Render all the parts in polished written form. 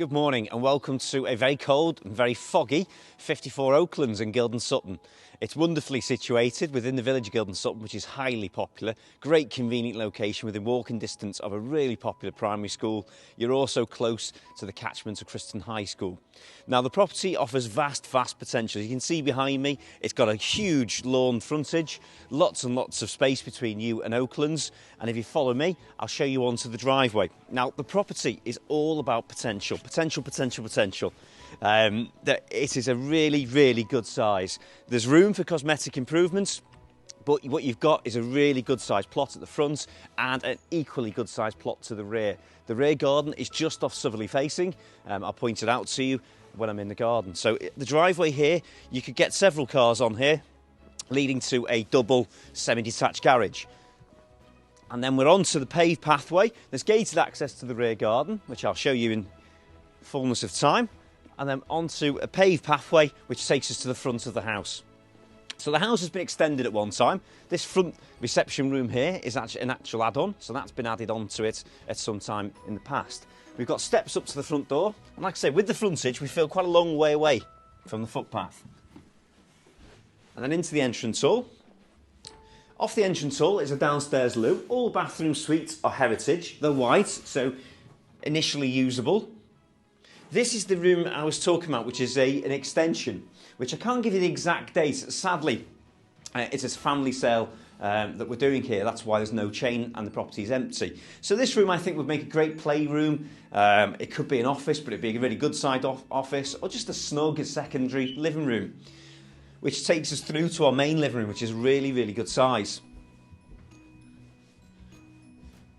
Good morning and welcome to a very cold and very foggy 54 Oaklands in Quilden, Sutton. It's wonderfully situated within the village of Quilden, Sutton, which is highly popular. Great convenient location within walking distance of a really popular primary school. You're also close to the catchment of Christon High School. Now the property offers vast potential. As you can see behind me, it's got a huge lawn frontage, lots and lots of space between you and Oaklands. And if you follow me, I'll show you onto the driveway. Now the property is all about potential. It is a really good size. There's room for cosmetic improvements, but what you've got is a really good sized plot at the front and an equally good sized plot to the rear. The rear garden is just off southerly facing. I'll point it out to you when I'm in the garden. So the driveway here, you could get several cars on here, leading to a double semi-detached garage. And then we're on to the paved pathway. There's gated access to the rear garden, which I'll show you in fullness of time. And then onto a paved pathway, which takes us to the front of the house. So the house has been extended at one time. This front reception room here is actually an actual add-on, so that's been added onto it at some time in the past. We've got steps up to the front door, and like I say, with the frontage, we feel quite a long way away from the footpath. And then into the entrance hall. Off the entrance hall is a downstairs loo. All bathroom suites are heritage. They're white, so initially usable. This is the room I was talking about, which is an extension, which I can't give you the exact date. Sadly, it's a family sale that we're doing here. That's why there's no chain and the property is empty. So this room I think would make a great playroom. It could be an office, but it'd be a really good side office, or just a snug secondary living room, which takes us through to our main living room, which is really good size.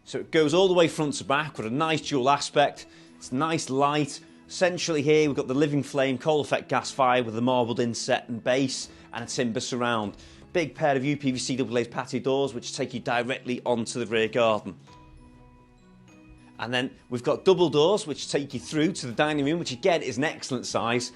So it goes all the way front to back with a nice dual aspect. It's nice light. Centrally here, we've got the living flame coal effect gas fire with a marbled inset and base and a timber surround. Big pair of UPVC double glazed patio doors which take you directly onto the rear garden. And then we've got double doors which take you through to the dining room, which again is an excellent size.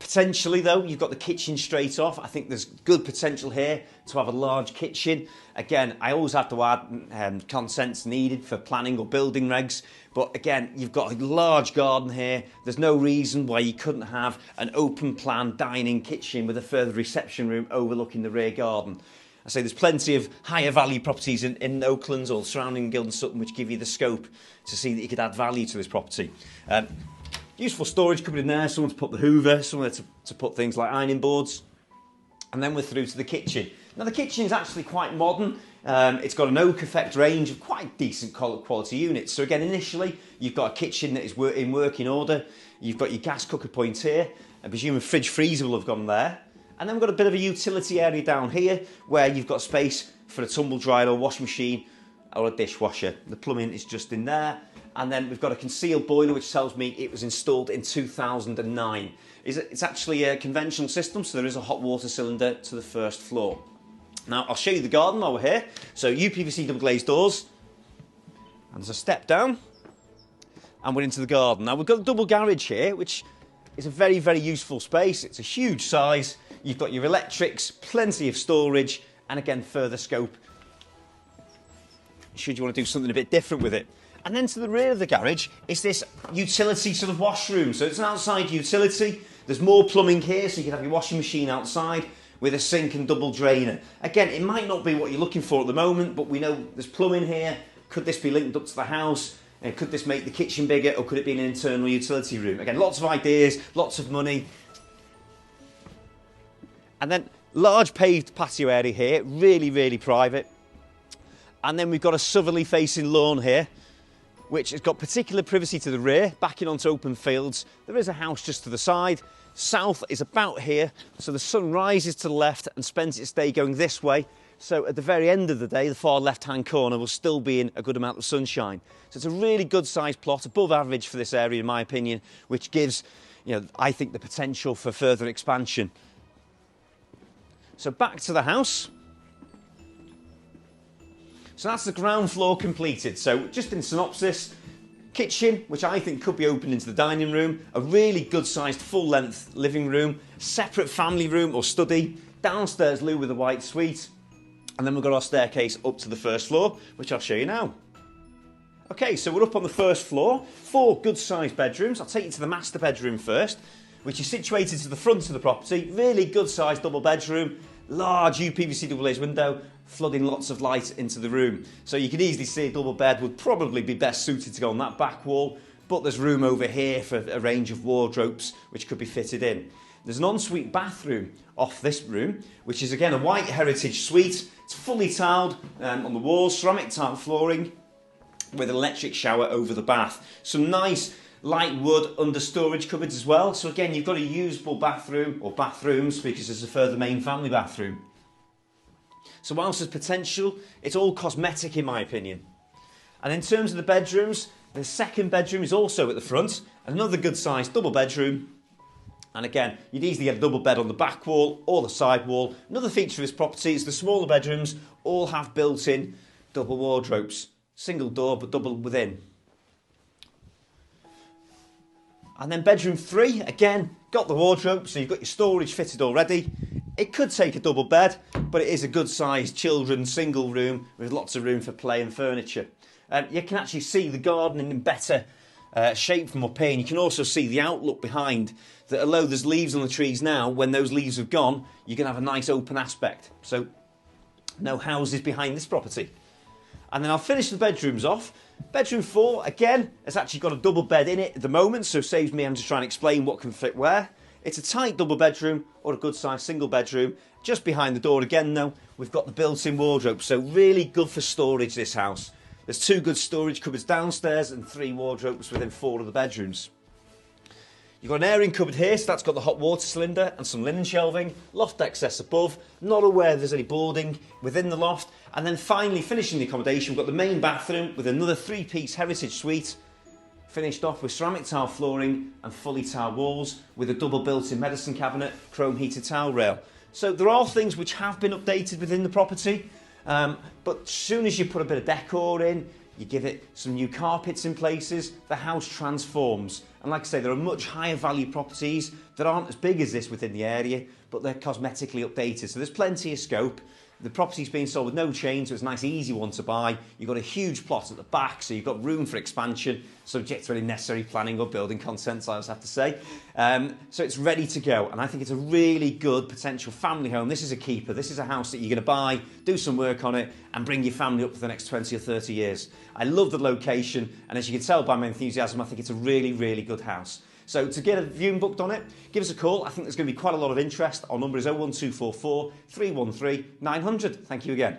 Potentially though, you've got the kitchen straight off. I think there's good potential here to have a large kitchen. Again, I always have to add consents needed for planning or building regs. But again, you've got a large garden here. There's no reason why you couldn't have an open plan dining kitchen with a further reception room overlooking the rear garden. I say there's plenty of higher value properties in Oaklands or surrounding Quilden Sutton which give you the scope to see that you could add value to this property. Useful storage could be in there, someone to put the hoover, somewhere to put things like ironing boards. And then we're through to the kitchen. Now the kitchen is actually quite modern. It's got an oak effect range of quite decent quality units. So again, initially, you've got a kitchen that is in working order. You've got your gas cooker point here. I presume a fridge freezer will have gone there. And then we've got a bit of a utility area down here where you've got space for a tumble dryer or washing machine or a dishwasher. The plumbing is just in there. And then we've got a concealed boiler which tells me it was installed in 2009. It's actually a conventional system, so there is a hot water cylinder to the first floor. Now I'll show you the garden while we're here. So UPVC double glazed doors, and there's a step down, and we're into the garden. Now we've got a double garage here, which is a very useful space. It's a huge size. You've got your electrics, plenty of storage, and again further scope should you want to do something a bit different with it. And then to the rear of the garage is this utility sort of washroom. So it's an outside utility. There's more plumbing here, so you can have your washing machine outside with a sink and double drainer. Again, it might not be what you're looking for at the moment, but we know there's plumbing here. Could this be linked up to the house? And could this make the kitchen bigger, or could it be an internal utility room? Again, lots of ideas, lots of money. And then large paved patio area here, really private. And then we've got a southerly facing lawn here, which has got particular privacy to the rear, backing onto open fields. There is a house just to the side. South is about here, so the sun rises to the left and spends its day going this way. So at the very end of the day, the far left-hand corner will still be in a good amount of sunshine. So it's a really good sized plot, above average for this area in my opinion, which gives, I think, the potential for further expansion. So back to the house. So that's the ground floor completed. So just in synopsis, kitchen, which I think could be opened into the dining room, a really good sized full length living room, separate family room or study, downstairs loo with a white suite, and then we've got our staircase up to the first floor, which I'll show you now. Okay, so we're up on the first floor. 4 good-sized bedrooms. I'll take you to the master bedroom first, which is situated to the front of the property. Really good-sized double bedroom, large UPVC double glazed window, flooding lots of light into the room. So you can easily see a double bed would probably be best suited to go on that back wall, but there's room over here for a range of wardrobes which could be fitted in. There's an ensuite bathroom off this room, which is again a white heritage suite. It's fully tiled on the walls, ceramic tile flooring, with an electric shower over the bath. Some nice light wood under storage cupboards as well. So again, you've got a usable bathroom or bathrooms because there's a further main family bathroom. So whilst there's potential, it's all cosmetic in my opinion. And in terms of the bedrooms, the second bedroom is also at the front. Another good sized double bedroom. And again, you'd easily get a double bed on the back wall or the side wall. Another feature of this property is the smaller bedrooms all have built-in double wardrobes. Single door, but double within. And then bedroom 3, again, got the wardrobe, so you've got your storage fitted already. It could take a double bed, but it is a good-sized children's single room with lots of room for play and furniture. You can actually see the garden in better shape from up here, and you can also see the outlook behind, that although there's leaves on the trees now, when those leaves have gone, you can have a nice open aspect. So, no houses behind this property. And then I'll finish the bedrooms off. Bedroom 4, again, has actually got a double bed in it at the moment, so saves me having to try and explain what can fit where. It's a tight double bedroom or a good sized single bedroom. Just behind the door again though, we've got the built-in wardrobe, so really good for storage this house. There's 2 good storage cupboards downstairs and 3 wardrobes within 4 of the bedrooms. You've got an airing cupboard here, so that's got the hot water cylinder and some linen shelving, loft access above, not aware there's any boarding within the loft, and then finally finishing the accommodation, we've got the main bathroom with another 3-piece heritage suite, finished off with ceramic tile flooring and fully tiled walls with a double built-in medicine cabinet, chrome heated towel rail. So there are things which have been updated within the property, but as soon as you put a bit of decor in, you give it some new carpets in places, the house transforms. And like I say, there are much higher value properties that aren't as big as this within the area, but they're cosmetically updated. So there's plenty of scope. The property's being sold with no chain, so it's a nice easy one to buy. You've got a huge plot at the back, so you've got room for expansion, subject to any necessary planning or building consents, I just have to say. So it's ready to go, and I think it's a really good potential family home. This is a keeper. This is a house that you're going to buy, do some work on it, and bring your family up for the next 20 or 30 years. I love the location, and as you can tell by my enthusiasm, I think it's a really, really good house. So to get a viewing booked on it, give us a call. I think there's going to be quite a lot of interest. Our number is 01244 313 900. Thank you again.